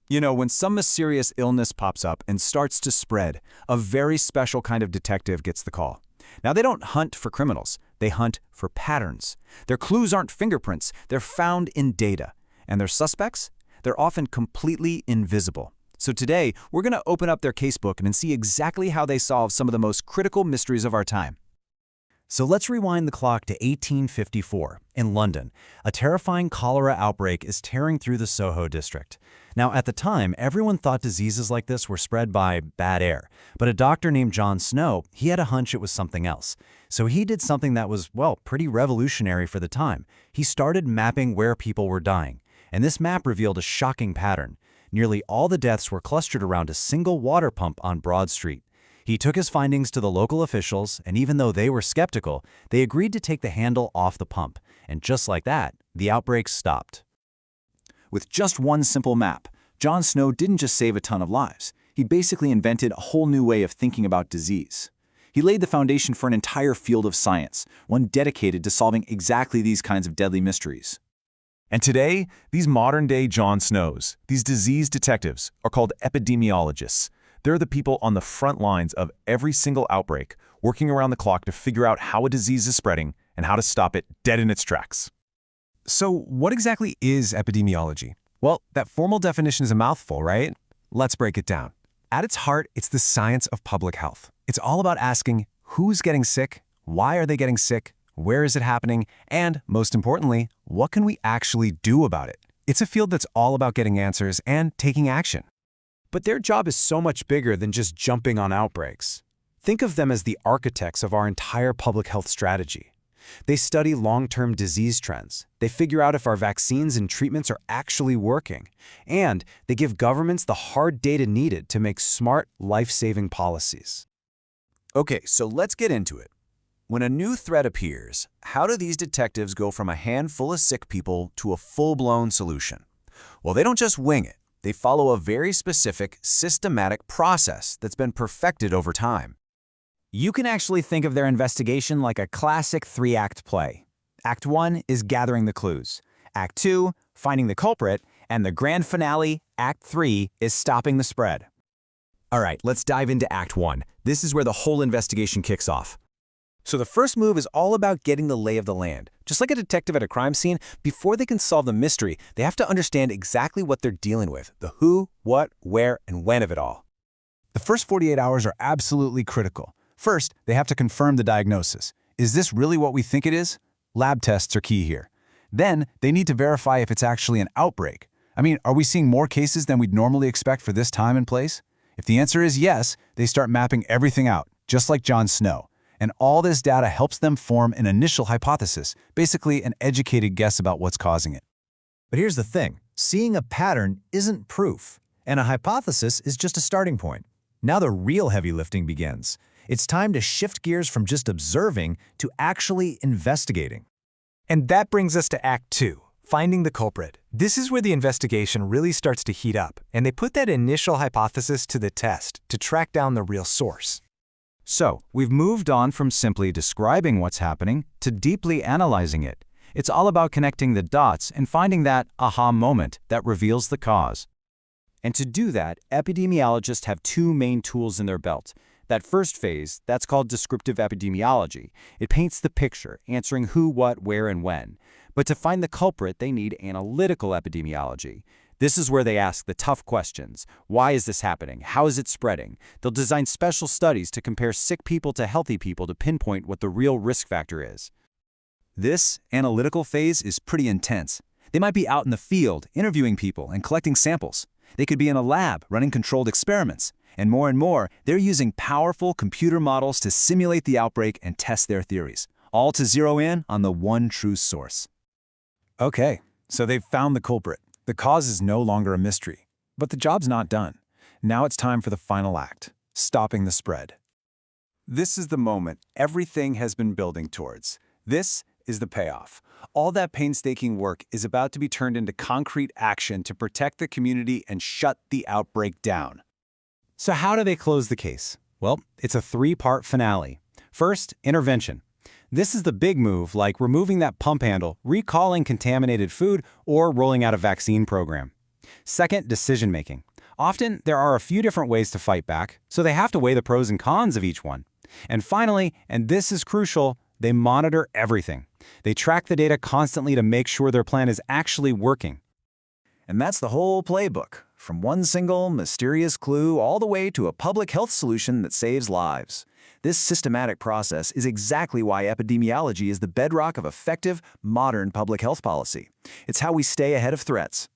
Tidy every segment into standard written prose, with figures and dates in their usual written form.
You know, when some mysterious illness pops up and starts to spread, a very special kind of detective gets the call. Now, they don't hunt for criminals. They hunt for patterns. Their clues aren't fingerprints. They're found in data. And their suspects? They're often completely invisible. So today, we're going to open up their casebook and see exactly how they solve some of the most critical mysteries of our time. So let's rewind the clock to 1854. In London, a terrifying cholera outbreak is tearing through the Soho district. Now, at the time, everyone thought diseases like this were spread by bad air. But a doctor named John Snow, he had a hunch it was something else. So he did something that was, well, pretty revolutionary for the time. He started mapping where people were dying. And this map revealed a shocking pattern. Nearly all the deaths were clustered around a single water pump on Broad Street. He took his findings to the local officials, and even though they were skeptical, they agreed to take the handle off the pump. And just like that, the outbreak stopped. With just one simple map, John Snow didn't just save a ton of lives. He basically invented a whole new way of thinking about disease. He laid the foundation for an entire field of science, one dedicated to solving exactly these kinds of deadly mysteries. And today, these modern-day John Snows, these disease detectives, are called epidemiologists. They're the people on the front lines of every single outbreak, working around the clock to figure out how a disease is spreading and how to stop it dead in its tracks. So what exactly is epidemiology? Well, that formal definition is a mouthful, right? Let's break it down. At its heart, it's the science of public health. It's all about asking who's getting sick, why are they getting sick, where is it happening, and, most importantly, what can we actually do about it? It's a field that's all about getting answers and taking action. But their job is so much bigger than just jumping on outbreaks. Think of them as the architects of our entire public health strategy. They study long-term disease trends. They figure out if our vaccines and treatments are actually working. And they give governments the hard data needed to make smart, life-saving policies. Okay, so let's get into it. When a new threat appears, how do these detectives go from a handful of sick people to a full-blown solution? Well, they don't just wing it. They follow a very specific, systematic process that's been perfected over time. You can actually think of their investigation like a classic three-act play. Act 1 is gathering the clues. Act 2, finding the culprit. And the grand finale, Act 3, is stopping the spread. All right, let's dive into Act 1. This is where the whole investigation kicks off. So the first move is all about getting the lay of the land. Just like a detective at a crime scene, before they can solve the mystery, they have to understand exactly what they're dealing with, the who, what, where, and when of it all. The first 48 hours are absolutely critical. First, they have to confirm the diagnosis. Is this really what we think it is? Lab tests are key here. Then, they need to verify if it's actually an outbreak. I mean, are we seeing more cases than we'd normally expect for this time and place? If the answer is yes, they start mapping everything out, just like John Snow. And all this data helps them form an initial hypothesis, basically an educated guess about what's causing it. But here's the thing. Seeing a pattern isn't proof, and a hypothesis is just a starting point. Now the real heavy lifting begins. It's time to shift gears from just observing to actually investigating. And that brings us to Act 2, finding the culprit. This is where the investigation really starts to heat up, and they put that initial hypothesis to the test to track down the real source. So, we've moved on from simply describing what's happening to deeply analyzing it. It's all about connecting the dots and finding that aha moment that reveals the cause. And to do that, epidemiologists have two main tools in their belt. That first phase, that's called descriptive epidemiology. It paints the picture, answering who, what, where, and when. But to find the culprit, they need analytical epidemiology. This is where they ask the tough questions. Why is this happening? How is it spreading? They'll design special studies to compare sick people to healthy people to pinpoint what the real risk factor is. This analytical phase is pretty intense. They might be out in the field, interviewing people and collecting samples. They could be in a lab, running controlled experiments. And more, they're using powerful computer models to simulate the outbreak and test their theories, all to zero in on the one true source. Okay, so they've found the culprit. The cause is no longer a mystery. But the job's not done. Now it's time for the final act, stopping the spread. This is the moment everything has been building towards. This is the payoff. All that painstaking work is about to be turned into concrete action to protect the community and shut the outbreak down. So how do they close the case? Well, it's a three-part finale. First, intervention. This is the big move, like removing that pump handle, recalling contaminated food, or rolling out a vaccine program. Second, decision-making. Often, there are a few different ways to fight back, so they have to weigh the pros and cons of each one. And finally, and this is crucial, they monitor everything. They track the data constantly to make sure their plan is actually working. And that's the whole playbook, from one single, mysterious clue all the way to a public health solution that saves lives. This systematic process is exactly why epidemiology is the bedrock of effective, modern public health policy. It's how we stay ahead of threats.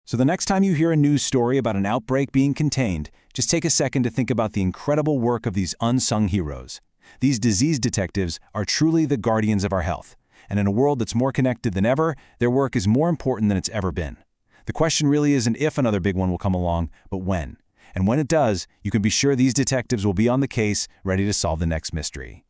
So the next time you hear a news story about an outbreak being contained, just take a second to think about the incredible work of these unsung heroes. These disease detectives are truly the guardians of our health. And in a world that's more connected than ever, their work is more important than it's ever been. The question really isn't if another big one will come along, but when. And when it does, you can be sure these detectives will be on the case, ready to solve the next mystery.